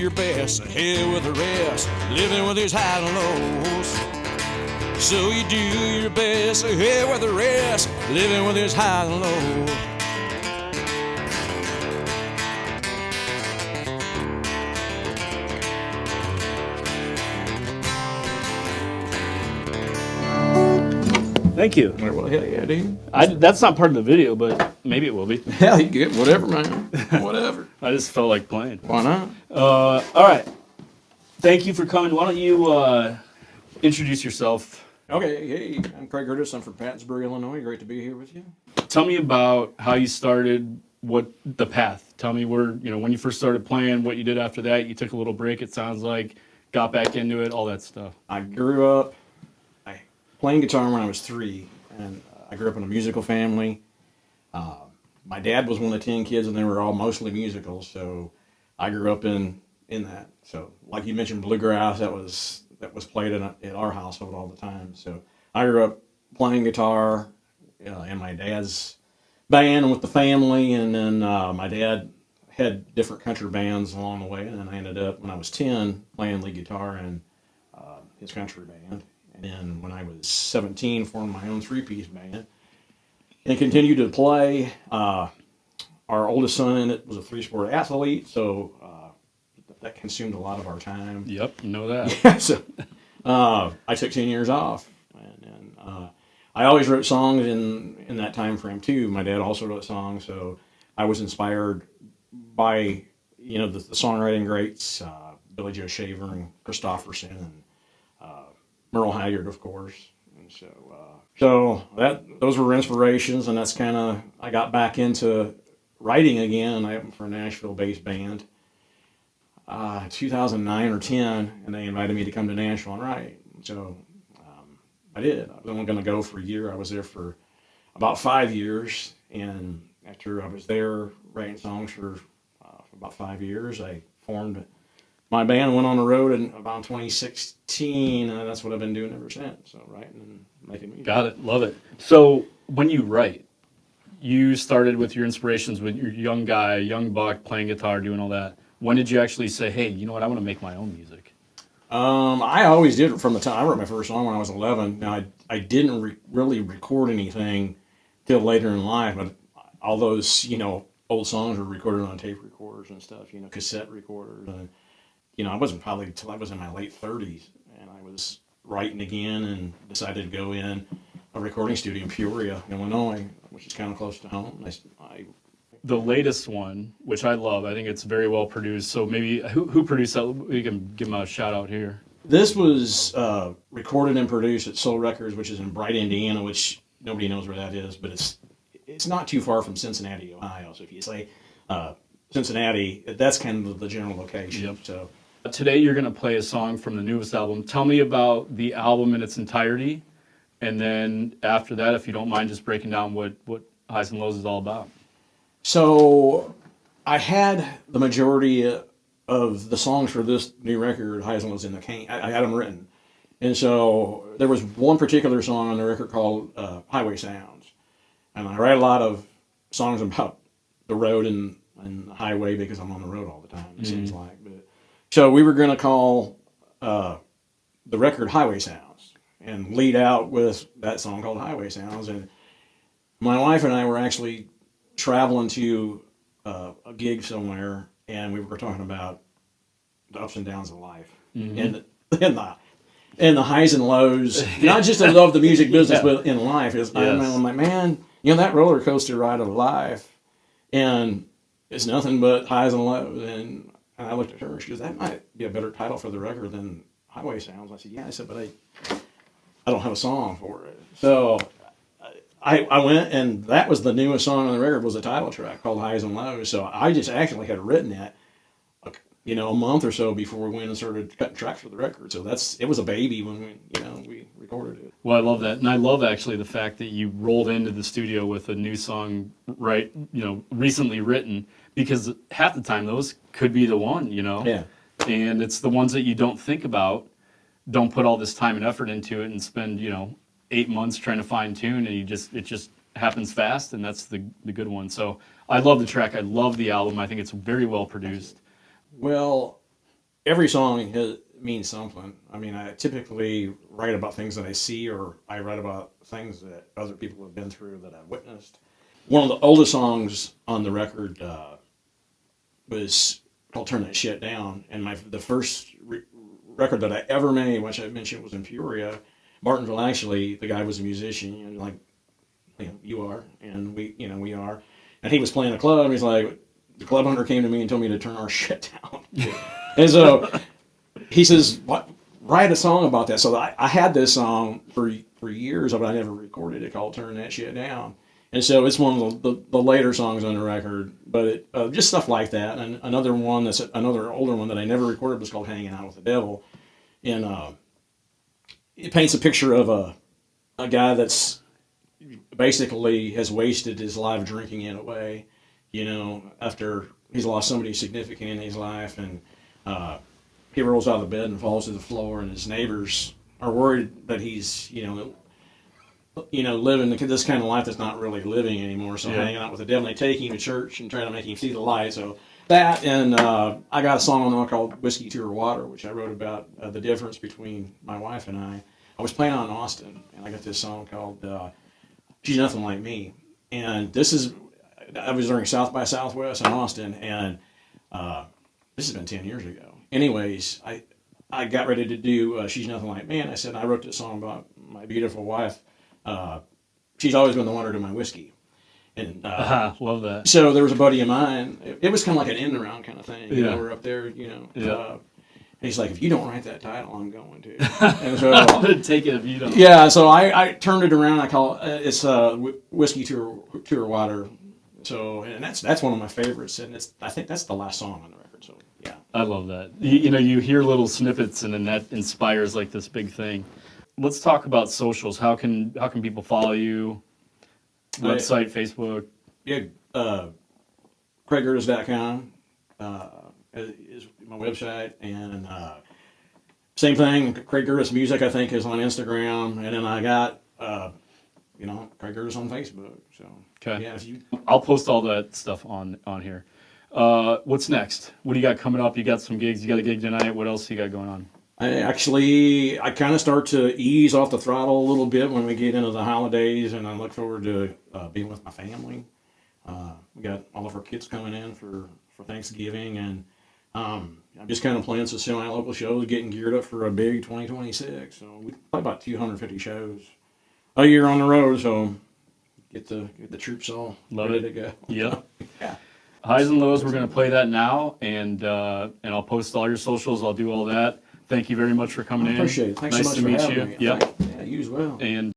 your best, ahead with the rest, living with these highs and lows. So you do your best, ahead with the rest, living with these highs and lows. Thank you. Well, hell yeah, dude. That's not part of the video, but maybe it will be. Hell, you get whatever, man. Whatever. I just felt like playing. Why not? All right. Thank you for coming. Why don't you introduce yourself? Okay, hey, I'm Craig Gerdes. I'm from Pattonsburg, Illinois. Great to be here with you. Tell me about how you started, what the path. Tell me where, when you first started playing, what you did after that. You took a little break, it sounds like, got back into it, all that stuff. I grew up playing guitar when I was 3, and I grew up in a musical family. My dad was one of 10 kids, and they were all mostly musical, so I grew up in that. So, like you mentioned, bluegrass, that was played at our household all the time. So I grew up playing guitar in my dad's band with the family, and then my dad had different country bands along the way, and then I ended up, when I was 10, playing lead guitar in his country band. And then when I was 17, formed my own 3-piece band and continued to play. Our oldest son was a 3-sport athlete, so that consumed a lot of our time. Yep, know that. Yeah, so I took 10 years off, and I always wrote songs in that time frame too. My dad also wrote songs, so I was inspired by the songwriting greats, Billy Joe Shaver and Christopherson, and Merle Haggard, of course. And so those were inspirations, and that's kind of, I got back into writing again, and I opened for a Nashville-based band 2009 or 10, and they invited me to come to Nashville and write. So I did. I was only going to go for a year. I was there for about 5 years, and after I was there writing songs for about 5 years, I formed my band, went on the road in about 2016, and that's what I've been doing ever since. So writing and making music. Got it. Love it. So when you write, you started with your inspirations when you're a young guy, young buck, playing guitar, doing all that. When did you actually say, hey, you know what, I want to make my own music? I always did it from the time. I wrote my first song when I was 11. Now, I didn't really record anything till later in life, but all those, old songs were recorded on tape recorders and stuff, cassette recorders. And, I wasn't probably until I was in my late 30s, and I was writing again and decided to go in a recording studio in Peoria, Illinois, which is kind of close to home. The latest one, which I love, I think it's very well produced. So maybe, who produced that? We can give them a shout out here. This was recorded and produced at Soul Records, which is in Bright, Indiana, which nobody knows where that is, but it's not too far from Cincinnati, Ohio. So if you say Cincinnati, that's kind of the general location. Yep. So today you're going to play a song from the newest album. Tell me about the album in its entirety, and then after that, if you don't mind just breaking down what Highs and Lows is all about. So I had the majority of the songs for this new record, Highs and Lows, in the can. I had them written. And so there was one particular song on the record called Highway Sounds. And I write a lot of songs about the road and the highway because I'm on the road all the time, it seems like. So we were going to call the record Highway Sounds and lead out with that song called Highway Sounds. And my wife and I were actually traveling to a gig somewhere, and we were talking about the ups and downs of life, and the highs and lows. Not just I love the music business, but in life. I'm like, man, that roller coaster ride of life, and it's nothing but highs and lows. And I looked at her, and she goes, "That might be a better title for the record than Highway Sounds." I said, "Yeah." I said, "But I don't have a song for it." So I went, and that was the newest song on the record, was a title track called Highs and Lows. So I just actually had written that, a month or so before we went and started cutting tracks for the record. So it was a baby when we recorded it. Well, I love that. And I love actually the fact that you rolled into the studio with a new song, recently written, because half the time those could be the one, Yeah. And it's the ones that you don't think about, don't put all this time and effort into it and spend, 8 months trying to fine tune, and it just happens fast, and that's the good one. So I love the track. I love the album. I think it's very well produced. Well, every song means something. I mean, I typically write about things that I see, or I write about things that other people have been through that I've witnessed. One of the oldest songs on the record was called "Turn That Shit Down," and the first record that I ever made, which I mentioned, was in Peoria, Martinville. Actually, the guy was a musician, like you are, and we are, and he was playing a club. And he's like, the club owner came to me and told me to turn our shit down, and so he says, "What? Write a song about that." So I had this song for years, but I never recorded it, called "Turn That Shit Down." And so it's one of the later songs on the record, but just stuff like that. And another one that's another older one that I never recorded was called "Hanging Out with the Devil," and it paints a picture of a guy that's basically has wasted his life drinking it away, after he's lost somebody significant in his life, and he rolls out of bed and falls to the floor, and his neighbors are worried that he's living this kind of life that's not really living anymore. So hanging out with the devil, they take him to church and try to make him see the light. So that, and I got a song on there called "Whiskey to Her Water," which I wrote about the difference between my wife and I. I was playing out in Austin, and I got this song called "She's Nothing Like Me," and I was during South by Southwest in Austin, and this has been 10 years ago. Anyways, I got ready to do "She's Nothing Like Me," and I said I wrote this song about my beautiful wife. She's always been the wonder to my whiskey. And love that. So there was a buddy of mine. It was kind of like an end around kind of thing. We're up there, and he's like, "If you don't write that title, I'm going to." And so I'm gonna take it if you don't. Yeah, so I turned it around. I call it's "Whiskey to Her Water." So, and that's one of my favorites, and I think that's the last song on the record. So yeah, I love that. You hear little snippets, and then that inspires like this big thing. Let's talk about socials. How can people follow you? Website, Facebook. Yeah, CraigGerdes.com is my website, and same thing. Craig Gerdes Music, I think, is on Instagram, and then I got Craig Gerdes on Facebook. So okay, yeah, I'll post all that stuff on here. What's next? What do you got coming up? You got some gigs. You got a gig tonight. What else you got going on? I kind of start to ease off the throttle a little bit when we get into the holidays, and I look forward to being with my family. We got all of our kids coming in for Thanksgiving, and I'm just kind of playing some semi-local shows, getting geared up for a big 2026. So we play about 250 shows a year on the road, so get the troops all ready to go. Yep. Yeah. Highs and lows. We're going to play that now, and I'll post all your socials. I'll do all that. Thank you very much for coming in. I appreciate it. Thanks so much for having me. Yep. Yeah, you as well. And